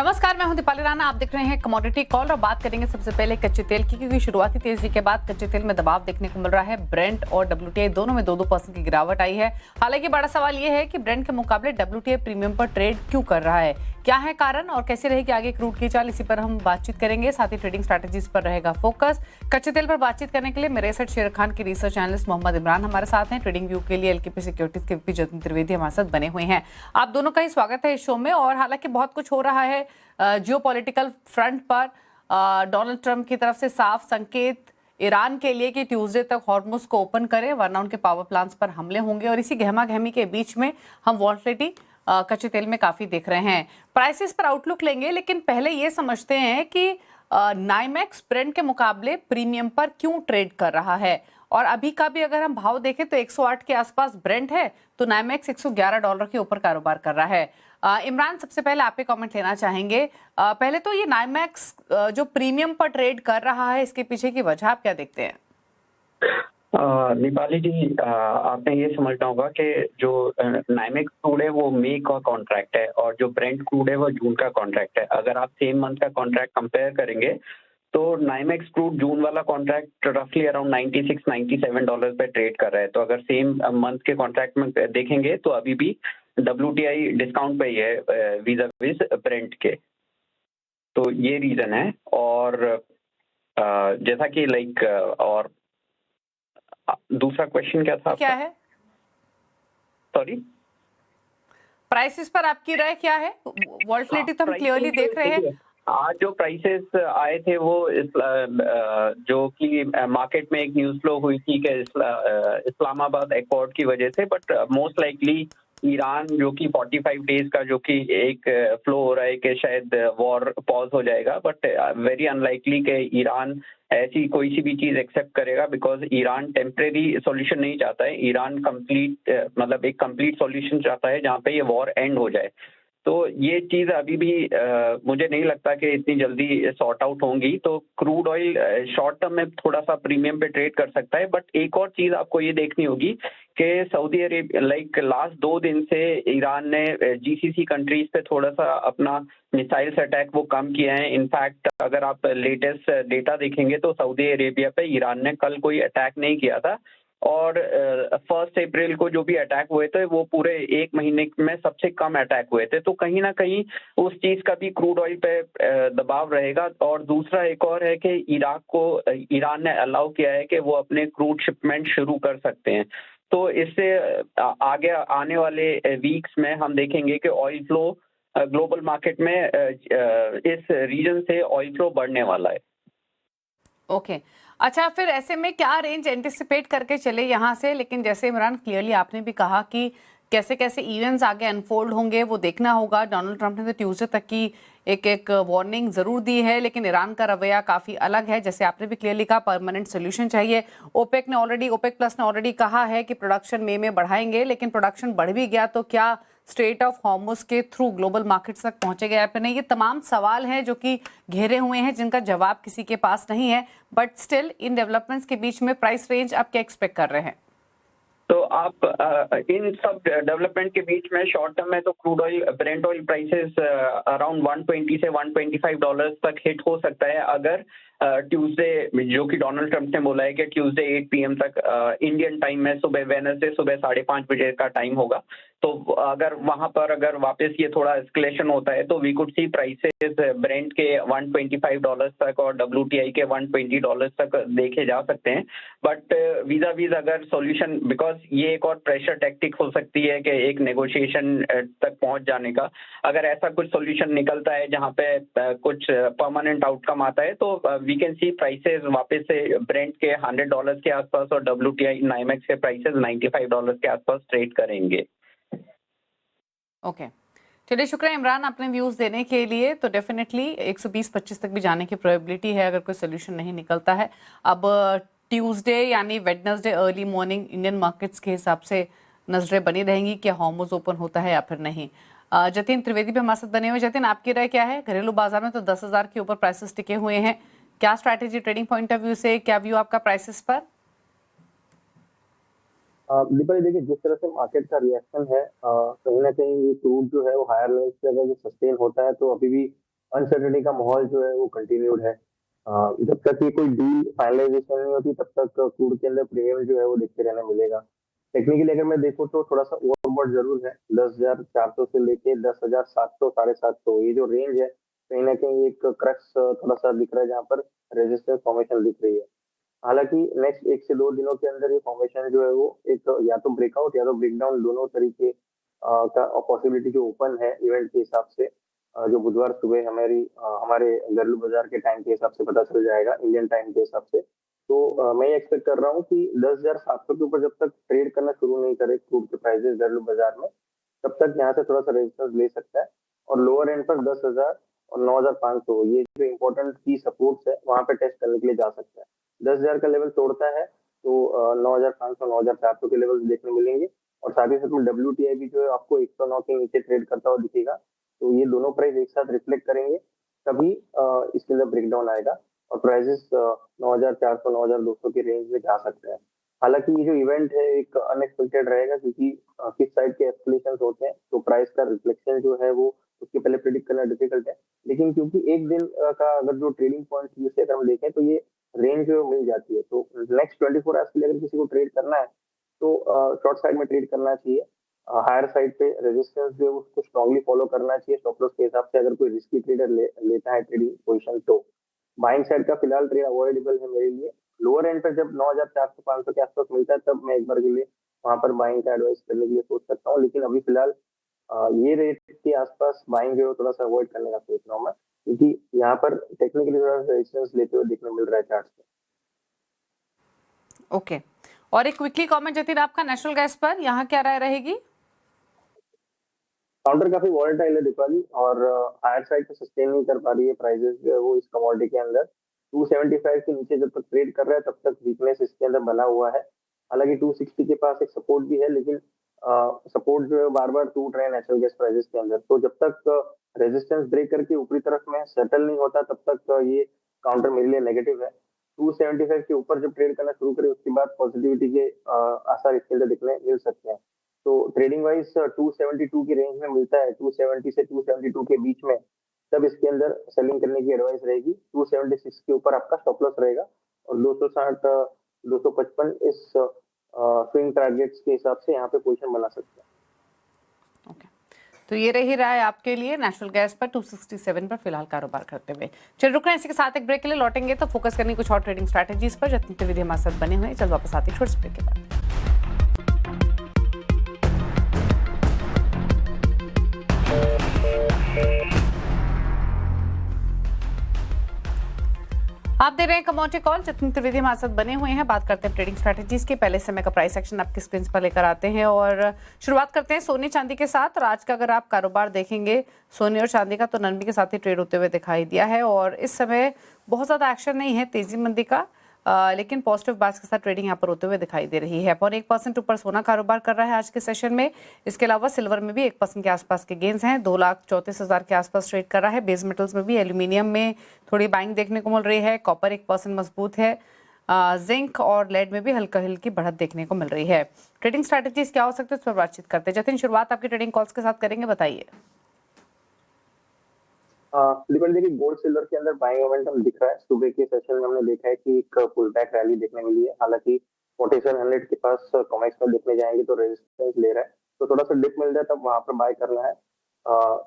नमस्कार, मैं हूं दीपाली राणा। आप देख रहे हैं कमोडिटी कॉल और बात करेंगे सबसे पहले कच्चे तेल की, क्योंकि शुरुआती तेजी के बाद कच्चे तेल में दबाव देखने को मिल रहा है। ब्रेंट और डब्ल्यूटीआई दोनों में 2-2% की गिरावट आई है। हालांकि बड़ा सवाल यह है कि ब्रेंट के मुकाबले डब्ल्यूटीआई प्रीमियम पर ट्रेड क्यों कर रहा है, क्या है कारण और कैसे रहेगी आगे क्रूड की चाल, इसी पर हम बातचीत करेंगे। साथ ही ट्रेडिंग स्ट्रैटेजीज पर रहेगा फोकस। कच्चे तेल पर बातचीत करने के लिए मेरे साथ शेर खान के रिसर्च एनालिस्ट मोहम्मद इमरान हमारे साथ हैं। ट्रेडिंग व्यू के लिए एलकेपी सिक्योरिटीज के वीपी जतिन त्रिवेदी हमारे साथ बने हुए हैं। आप दोनों का ही स्वागत है इस शो में। और हालांकि बहुत कुछ हो रहा है जियोपॉलिटिकल फ्रंट पर। डोनाल्ड ट्रंप की तरफ से साफ संकेत ईरान के लिए कि ट्यूसडे तक हॉर्मुज को ओपन करें, वरना उनके पावर प्लांट्स पर हमले होंगे। और इसी गहमा गहमी के बीच में हम वॉलेटिलिटी कच्चे तेल में काफी देख रहे हैं। प्राइसेस पर आउटलुक लेंगे, लेकिन पहले ये समझते हैं कि नाइमेक्स ब्रेंट के मुकाबले प्रीमियम पर क्यों ट्रेड कर रहा है। और अभी का भी अगर हम भाव देखें तो 108 के आसपास ब्रेंट है, तो नाइमेक्स $111 के ऊपर कारोबार कर रहा है। इमरान, सबसे पहले आपके कमेंट लेना चाहेंगे। पहले तो ये नाइमेक्स जो प्रीमियम पर ट्रेड कर रहा है, इसके पीछे की वजह आप क्या देखते हैं? दीपाली जी, आपने ये समझना होगा कि जो नाइमेक्स क्रूड है वो मई का कॉन्ट्रैक्ट है और जो ब्रेंट क्रूड है वो जून का कॉन्ट्रैक्ट है। अगर आप सेम मंथ का कॉन्ट्रैक्ट कंपेयर करेंगे तो नाइमेक्स क्रूड जून वाला कॉन्ट्रैक्ट रफली अराउंड $96-97 पे ट्रेड कर रहा है। तो अगर सेम मंथ के कॉन्ट्रैक्ट में देखेंगे तो अभी भी WTI डिस्काउंट पे ही है वीजा विज ब्रेंट के। तो ये रीजन है। और जैसा कि और दूसरा क्वेश्चन क्या था? क्या है? सॉरी, प्राइसेस पर आपकी राय क्या है? वॉलेटिलिटी तो हम क्लियरली देख रहे हैं। आज जो प्राइसेस आए थे वो जो कि मार्केट में एक न्यूज फ्लो हुई थी कि इस्लामाबाद एकॉर्ड की वजह से, बट मोस्ट लाइकली ईरान जो कि 45 डेज का जो कि एक फ्लो हो रहा है कि शायद वॉर पॉज हो जाएगा, बट वेरी अनलाइकली कि ईरान ऐसी कोई सी भी चीज एक्सेप्ट करेगा, बिकॉज ईरान टेम्परेरी सॉल्यूशन नहीं चाहता है। ईरान कंप्लीट मतलब एक कंप्लीट सॉल्यूशन चाहता है जहाँ पे ये वॉर एंड हो जाए। तो ये चीज अभी भी मुझे नहीं लगता कि इतनी जल्दी सॉर्ट आउट होंगी। तो क्रूड ऑयल शॉर्ट टर्म में थोड़ा सा प्रीमियम पे ट्रेड कर सकता है, बट एक और चीज आपको ये देखनी होगी कि सऊदी अरेबिया लास्ट 2 दिन से ईरान ने GCC कंट्रीज पे थोड़ा सा अपना मिसाइल्स अटैक वो कम किए हैं। इनफैक्ट अगर आप लेटेस्ट डेटा देखेंगे तो सऊदी अरेबिया पे ईरान ने कल कोई अटैक नहीं किया था। और 1 अप्रैल को जो भी अटैक हुए थे वो पूरे 1 महीने में सबसे कम अटैक हुए थे। तो कहीं ना कहीं उस चीज का भी क्रूड ऑयल पे दबाव रहेगा। और दूसरा एक और है कि इराक को ईरान ने अलाउ किया है कि वो अपने क्रूड शिपमेंट शुरू कर सकते हैं। तो इससे आगे आने वाले वीक्स में हम देखेंगे कि ऑयल फ्लो ग्लोबल मार्केट में इस रीजन से ऑयल फ्लो बढ़ने वाला है। ओके अच्छा, फिर ऐसे में क्या रेंज एंटिसिपेट करके चले यहाँ से? लेकिन जैसे इमरान क्लियरली आपने भी कहा कि कैसे कैसे इवेंट्स आगे अनफोल्ड होंगे वो देखना होगा। डोनाल्ड ट्रंप ने तो ट्यूसडे तक की एक वार्निंग जरूर दी है, लेकिन ईरान का रवैया काफी अलग है। जैसे आपने भी क्लियरली कहा, परमानेंट सोल्यूशन चाहिए। ओपेक प्लस ने ऑलरेडी कहा है कि प्रोडक्शन मई में बढ़ाएंगे, लेकिन प्रोडक्शन बढ़ भी गया तो क्या स्ट्रेट ऑफ हॉर्मुज के थ्रू ग्लोबल मार्केट्स तक पहुंचेगा या फिर नहीं? ये तमाम सवाल हैं जो कि घेरे हुए हैं, जिनका जवाब किसी के पास नहीं है। बट स्टिल इन डेवलपमेंट्स के बीच में प्राइस रेंज आप क्या एक्सपेक्ट कर रहे हैं? तो आप इन सब डेवलपमेंट के बीच में शॉर्ट टर्म में तो crude oil Brent oil prices around 120 से $125 तक हिट हो सकता है, अगर ट्यूसडे जो कि डोनाल्ड ट्रंप ने बोला है कि ट्यूसडे 8 PM तक इंडियन टाइम में, सुबह वेडनेसडे सुबह 5:30 बजे का टाइम होगा। तो अगर वहां पर अगर वापस ये थोड़ा एस्केलेशन होता है तो we could see prices Brent के $125 तक और WTI के $120 तक देखे जा सकते हैं। बट वीजा वीज अगर सॉल्यूशन, बिकॉज ये एक और प्रेशर टैक्टिक हो सकती है कि एक नेगोशिएशन तक पहुंच जाने का, अगर ऐसा कुछ सॉल्यूशन निकलता है जहां पे कुछ परमानेंट आउटकम आता है तो वी कैन सी प्राइसेस वापस से ब्रेंट के $100 के आसपास और WTI नाइमेक्स के प्राइसेस $95 के आसपास ट्रेड करेंगे। ओके चलिए, शुक्रिया इमरान अपने व्यूज देने के लिए। तो डेफिनेटली 120-25 तक भी जाने की प्रोबेबिलिटी है अगर कोई सोल्यूशन नहीं निकलता है। अब ट्यूसडे यानी Wednesday early morning Indian markets के हिसाब से नजरें बनी रहेंगी कि हॉर्मुज ओपन होता है या फिर नहीं। जतिन त्रिवेदी भी हमारे साथ बने हुए। जतिन, आपकी राय क्या है? घरेलू बाजार में तो 10,000 के ऊपर प्राइसेस टिके हुए हैं। क्या strategy trading point of view से, क्या व्यू आपका प्राइसेस पर? दीपाली, देखिए जिस तरह से मार्केट का रिएक्शन है, कहीं ना कहीं ये क्रूड जो है वो हायर लेवल से अगर जो सस्टेन होता है तो अभी भी अनसर्टेनिटी का माहौल जो है वो कंटिन्यूड है। जब तक ये कोई डील फाइनलाइजेशन नहीं होती तब तक क्रूड के अंदर प्रीमियम जो है वो देखते रहने मिलेगा। टेक्निकली अगर मैं देखूँ तो थोड़ा सा ओवरबॉट जरूर है, 10,400 से लेके 10,700 750 ये जो रेंज है कहीं ना कहीं एक क्रक्स थोड़ा सा दिख रहा है जहाँ पर रेजिस्टेंस फॉर्मेशन दिख रही है। हालांकि नेक्स्ट 1 से 2 दिनों के अंदर ये फॉर्मेशन जो है वो एक या तो ब्रेकआउट या तो ब्रेकडाउन दोनों तरीके का पॉसिबिलिटी जो ओपन है इवेंट के हिसाब से, जो बुधवार सुबह हमारे घरेलू बाजार के टाइम के हिसाब से पता चल जाएगा इंडियन टाइम के हिसाब से। तो मैं ये एक्सपेक्ट कर रहा हूँ कि 10,700 के ऊपर जब तक ट्रेड करना शुरू नहीं करे क्रूड के प्राइसेस घरेलू बाजार में, तब तक यहाँ से थोड़ा सा रेजिस्टेंस ले सकता है। और लोअर एंड पर 10,000 और 9,500 ये जो इम्पोर्टेंट की सपोर्ट्स है वहां पे टेस्ट करने के लिए जा सकता है। 10,000 का लेवल तोड़ता है तो 9,500 9,400 के लेवल देखने मिलेंगे। और साथ ही साथ में WTI भी जो है आपको 109 के नीचे ट्रेड करता हुआ दिखेगा। तो ये दोनों प्राइस एक साथ रिफ्लेक्ट करेंगे तभी इसके अंदर ब्रेकडाउन आएगा और प्राइसेस 9,400 9,200 की रेंज में जा सकते हैं। हालांकि ये जो इवेंट है एक अनएक्सपेक्टेड रहेगा क्योंकि किस साइड के एस्केलेशन होते हैं तो प्राइस का रिफ्लेक्शन जो है वो उसके पहले प्रिडिक्ट करना डिफिकल्ट है। लेकिन क्योंकि एक दिन का अगर जो ट्रेडिंग पॉइंट से अगर हम देखें तो ये रेंज जो मिल जाती है, तो नेक्स्ट 24 आवर्स के लिए अगर किसी को ट्रेड करना है तो शॉर्ट साइड में ट्रेड करना चाहिए। हायर साइड पे रेजिस्टेंस जो है उसको स्ट्रांगली फॉलो करना चाहिए स्टॉप लॉस के हिसाब से अगर कोई रिस्की ट्रेडर लेता है ट्रेडिंग पोजीशन तो। बाइंग साइड का फिलहाल ट्रेड अवॉइडेबल है मेरे लिए। लोअर एंड पर जब 9,400 500 के आसपास मिलता है तब मैं एक बार के लिए वहां पर बाइंग का एडवाइस करने के लिए सोच सकता हूँ। लेकिन अभी फिलहाल ये रेट के आसपास बाइंग जो है थोड़ा सा अवॉइड करने का सोच रहा हूँ मैं, क्योंकि यहाँ पर टेक्निकली थोड़ा सा रेजिस्टेंस लेते हुए देखने मिल रहा है चार्ट पे। ओके, और एक क्विकली कमेंट जतिन आपका नेशनल गैस पर, यहाँ क्या राय रहेगी? काउंटर काफी वॉलेटाइल है दीपाली और हायर साइड पे सस्टेन नहीं कर पा रही है प्राइसेस जो है वो इस कमोडिटी के अंदर। 275 के नीचे जब तक ट्रेड कर रहा है तब तक वीकनेस इसके अंदर बना हुआ है। हालांकि 260 के पास एक सपोर्ट भी है, लेकिन सपोर्ट जो है बार बार टूट रहे हैं नेचुरल गैस प्राइसेस के अंदर। तो जब तक रेजिस्टेंस ब्रेक करके ऊपरी तरफ में सेटल नहीं होता तब तक ये काउंटर मेरे लिए नेगेटिव है। 275 के ऊपर जब ट्रेड करना शुरू करे उसके बाद पॉजिटिविटी के आसार इसके अंदर दिखने मिल सकते हैं। तो ट्रेडिंग वाइज 272 की रेंज में मिलता है, 270 से 272 के बीच में, तब इसके अंदर सेलिंग करने की एडवाइस रहेगी। 276 के ऊपर आपका स्टॉप लॉस रहेगा और 260 255 इस स्विंग टारगेट्स के हिसाब से यहाँ पे पोजीशन बना सकते हैं। ओके, तो ये रही रहा है आपके लिए नेशनल गैस पर 267 पर फिलहाल कारोबार करते हुए। चलिए रुक रहे हैं, इसी के साथ एक ब्रेक के लिए लौटेंगे तो फोकस करेंगे कुछ और ट्रेडिंग स्ट्रैटेजीज पर। जतिन त्रिवेदी हमारे साथ बने हुए हैं, चल वापस आते हैं छोटे ब्रेक के बाद। आप दे रहे हैं कमोडिटी कॉल, जतिन त्रिवेदी हमारे साथ बने हुए हैं। बात करते हैं ट्रेडिंग स्ट्रैटेजीज के। पहले समय का प्राइस एक्शन आपकी स्क्रीन पर लेकर आते हैं और शुरुआत करते हैं सोने चांदी के साथ। और आज का अगर आप कारोबार देखेंगे सोने और चांदी का, तो नरमी के साथ ही ट्रेड होते हुए दिखाई दिया है और इस समय बहुत ज़्यादा एक्शन नहीं है तेजी मंदी का, लेकिन पॉजिटिव बात के साथ ट्रेडिंग यहाँ पर होते हुए दिखाई दे रही है। 1% ऊपर सोना कारोबार कर रहा है आज के सेशन में। इसके अलावा सिल्वर में भी 1% के आसपास के गेंस हैं, 2,34,000 के आसपास ट्रेड कर रहा है। बेस मेटल्स में भी एल्यूमिनियम में थोड़ी बाइंग देखने को मिल रही है। कॉपर 1% मजबूत है। जिंक और लेड में भी हल्की बढ़त देखने को मिल रही है। ट्रेडिंग स्ट्रैटेजीज क्या हो सकते हैं उस पर बातचीत करते हैं। जतिन, शुरुआत आपकी ट्रेडिंग कॉल्स के साथ करेंगे, बताइए। देखिए गोल्ड सिल्वर के अंदर बाइंग मोमेंटम दिख रहा है। सुबह के सेशन में हमने देखा है कि एक पुल बैक रैली देखने मिली है। हालांकि 4700 के पास कॉमेक्स में देखने जाएंगे तो रेजिस्टेंस ले रहा है, तो थोड़ा सा डिप मिल जाए तब वहां पर बाय करना है।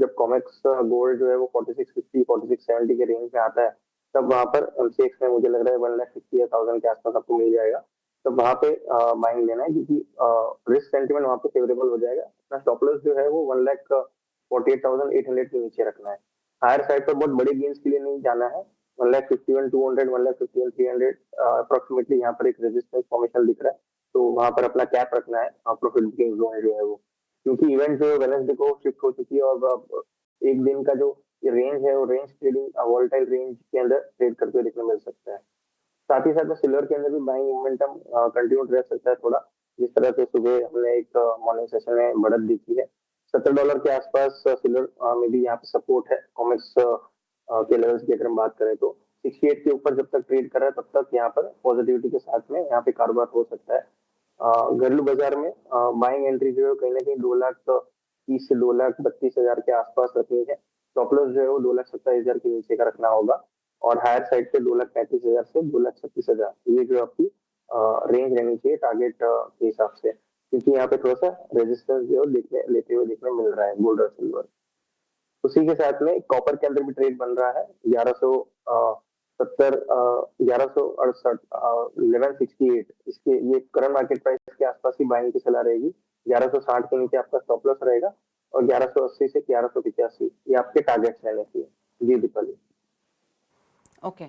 जब कॉमेक्स गोल्ड जो है वो 4650 4670 के रेंज में आता है तब वहां पर MCX में मुझे लग रहा है 1,50,000 के आसपास आपको मिल जाएगा। तब वहां पे बाइंग लेना है क्योंकि रिस्क सेंटिमेंट वहां पे फेवरेबल हो जाएगा। अपना स्टॉप लॉस जो है वो 1,48,800 के नीचे रखना है। हायर साइड पर बहुत बड़े गेंस के लिए नहीं जाना है। 1,51,200 1,51,300 अप्रोक्सीमेटली यहाँ पर एक रेजिस्टेंस फॉर्मेशन दिख रहा है, तो वहां पर अपना कैप रखना है। प्रॉफिट बुकिंग जोन जो है वो, क्योंकि इवेंट जो है वेडनेसडे को शिफ्ट हो चुकी है और एक दिन का जो रेंज है वो रेंज ट्रेडिंग वोलेटाइल रेंज के अंदर ट्रेड करते हुए देखने मिल सकता है। साथ ही साथ में सिल्वर के अंदर भी बाइंग मोमेंटम कंटिन्यू रह सकता है थोड़ा, जिस तरह से सुबह हमने एक मॉर्निंग सेशन में बढ़त देखी है। $70 के आसपास सिल्वर में भी यहाँ पे सपोर्ट है। कॉमेक्स के लेवल्स की अगर हम बात करें तो 68 के ऊपर जब तक ट्रेड कर रहा है तब तक यहाँ पर पॉजिटिविटी के साथ में यहाँ पे कारोबार हो सकता है। घरेलू बाजार में बाइंग एंट्री जो है कहीं ना कहीं 2,30,000 से 2,32,000 के आसपास रखनी है। स्टॉप लॉस जो है वो 2,27,000 के नीचे का रखना होगा और हायर साइड पे 2,35,000 से 2,36,000 ये जो आपकी रेंज रहनी चाहिए टारगेट के हिसाब से, क्योंकि यहाँ पे थोड़ा सा रेजिस्टेंस जो है लेते हुए देखने मिल रहा है गोल्ड और सिल्वर। उसी के साथ में कॉपर के अंदर भी ट्रेड बन रहा है 1168 1168 इसके ये करंट मार्केट प्राइस के आसपास ही बाइंग की सलाह रहेगी। 1160 के नीचे आपका स्टॉप लॉस रहेगा और 1180 से 1185 ये आपके टारगेट्स रहने चाहिए। जी दीपाली। ओके,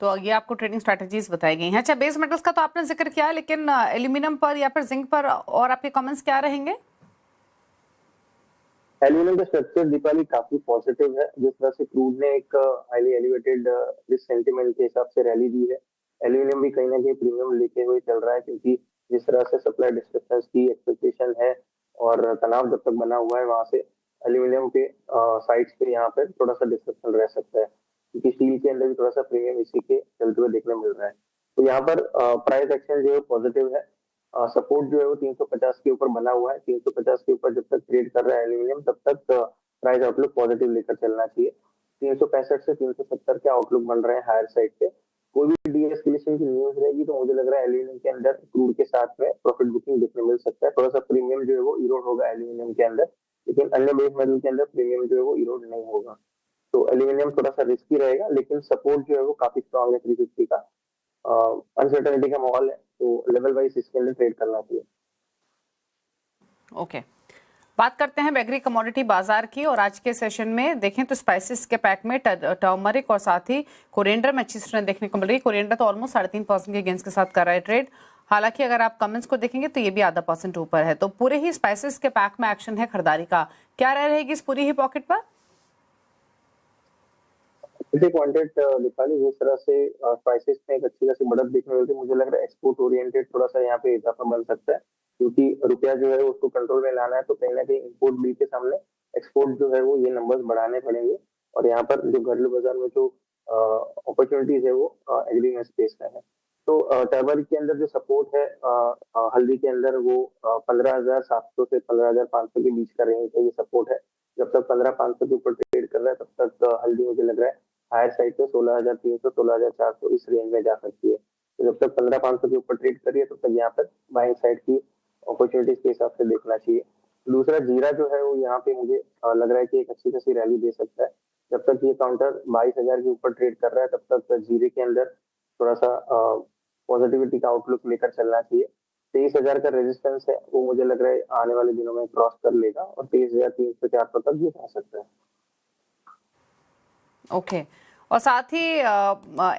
तो ये आपको ट्रेडिंग स्ट्रैटेजीज बताई गई हैं। अच्छा, बेस मेटल्स का तो आपने जिक्र किया है, लेकिन एल्यूमिनियम पर या फिर जिंक पर और आपके कमेंट्स क्या रहेंगे? एल्यूमिनियम का स्ट्रक्चर दीपाली काफी पॉजिटिव है। जिस तरह से क्रूड ने एक हाईली एलिवेटेड रिस्क सेंटिमेंट के हिसाब से रैली दी है, एल्यूमिनियम भी कहीं ना कहीं प्रीमियम लेते हुए चल रहा है, क्योंकि जिस तरह से सप्लाई डिस्ट्रप्शंस की एक्सपेक्टेशन है और तनाव जब तक बना हुआ है वहां से एल्यूमिनियम के साइड्स पे यहाँ पर थोड़ा सा डिस्ट्रप्शन रह सकता है, क्योंकि स्टील के अंदर भी थोड़ा सा प्रीमियम इसी के चलते हुए देखने मिल रहा है। तो यहाँ पर प्राइस एक्शन जो है पॉजिटिव है। सपोर्ट जो है वो 350 के ऊपर बना हुआ है। 350 के ऊपर जब तक ट्रेड कर रहा है एल्यूमिनियम तब तक प्राइस आउटलुक पॉजिटिव लेकर चलना चाहिए। 365 से 370 के आउटलुक बन रहे हैं हायर साइड पे। कोई भी डीएस्केलेशन की न्यूज रहेगी तो मुझे लग रहा है एल्यूमिनियम के अंदर क्रूड के साथ में प्रॉफिट बुकिंग देखने मिल सकता है। थोड़ा सा प्रीमियम जो है वो इरोड होगा एल्यूमिनियम के अंदर, लेकिन अन्य बेस मेटल के अंदर प्रीमियम जो है वो इरोड नहीं होगा। तो एल्यूमिनियम थोड़ा सा रिस्की रहेगा, लेकिन सपोर्ट जो है वो काफी स्ट्रॉन्ग है 350 का। अनसर्टेनिटी का माहौल है तो लेवल वाइज इसके अंदर ट्रेड करना चाहिए। ओके, बात करते हैं एग्री कमोडिटी बाजार की। और आज के सेशन में देखें तो स्पाइसेस के पैक में टर्मरिक और साथ ही कोरिएंडर में अच्छी स्ट्रेंथ देखने को मिल रही है। कोरिएंडर तो ऑलमोस्ट 3.5% के गेंस के साथ कर रहा है ट्रेड। हालांकि अगर आप कमेंट्स को देखेंगे तो ये भी ½ % ऊपर है। तो पूरे ही स्पाइसेस के पैक में एक्शन है खरीदारी का, क्या रहेगी इस पूरी ही पॉकेट पर? पॉइंटेड दीपाली, जिस तरह से स्पाइसेस में एक अच्छी खासी बढ़त देखने मिलती है, मुझे लग रहा है एक्सपोर्ट ओरिएंटेड थोड़ा सा यहाँ पे इजाफा बन सकता है, क्योंकि रुपया जो है उसको कंट्रोल में लाना है तो कहीं ना कहीं इंपोर्ट बिल के सामने एक्सपोर्ट जो है वो ये नंबर्स बढ़ाने पड़ेंगे। और यहाँ पर जो घरेलू बाजार में जो अपॉर्चुनिटीज है वो एग्री में स्पेस में है। तो टर्मरिक के अंदर जो सपोर्ट है हल्दी के अंदर वो 15,700 से 15,500 के बीच का रेंज है, ये सपोर्ट है। जब तक 15,500 के ऊपर ट्रेड कर रहा है तब तक हल्दी मुझे लग रहा है हायर साइड पे 16,300 16,400 इस रेंज में जा सकती है। तो जब तक 15,500 के ऊपर ट्रेड करिए तब तक यहाँ पर बाइंग साइड की अपॉर्चुनिटीज के हिसाब से देखना चाहिए। दूसरा जीरा जो है वो यहाँ पे मुझे लग रहा है कि एक अच्छी खासी रैली दे सकता है। जब तक ये काउंटर 22,000 के ऊपर ट्रेड कर रहा है तब तक जीरे के अंदर थोड़ा सा पॉजिटिविटी का आउटलुक लेकर चलना चाहिए। 23,000 का रेजिस्टेंस है वो मुझे लग रहा है आने वाले दिनों में क्रॉस कर लेगा और 23,300-400 तक ये जा सकता है। ओके, और साथ ही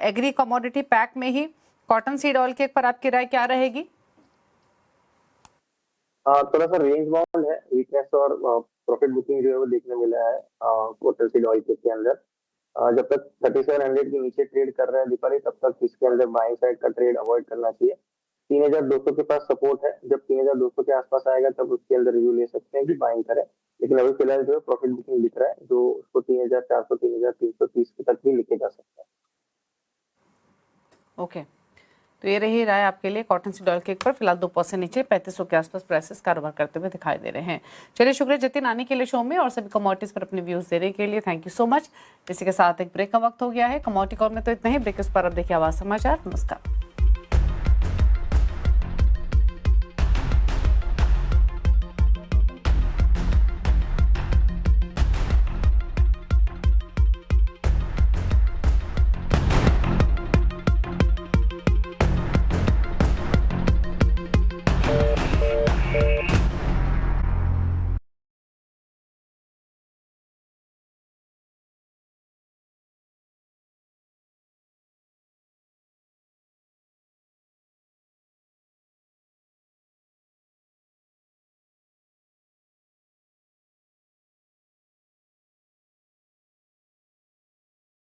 एग्री कमोडिटी पैक में ही कॉटन सीड ऑयल के पर आपकी राय क्या रहेगी? थोड़ा सा रेंज बाउंड है, वीकनेस और प्रॉफिट बुकिंग जो है वो देखने मिला है कॉटन सीड ऑयल के अंदर। जब तक 3700 के नीचे ट्रेड कर रहा है दीपाली तब तक इसके अंदर बाइंग साइड का ट्रेड अवॉइड करना चाहिए। 3,200 के पास सपोर्ट है, जब 3,200 के आसपास आएगा तब उसके अंदर रिव्यू ले सकते हैं कि बाइंग करें, लेकिन अभी फिलहाल जो है प्रॉफिट बुकिंग दिख रहा है जो उसको 3,400 3,330 तक भी लिखे जा सकता है। ओके, तो ये रही राय आपके लिए कॉटन सीड ऑयल केक पर। फिलहाल 2% नीचे 3500 के आसपास प्राइसेस कारोबार करते हुए दिखाई दे रहे हैं। चलिए, शुक्रिया जतिन आने के लिए शो में और सभी कमोडिटीज पर अपने व्यूज देने के लिए। Thank you so much. इसी के साथ एक ब्रेक का वक्त हो गया है। कमोडिटी कॉल में तो इतना ही। ब्रेक पर अब देखिए आवाज समाचार। नमस्कार।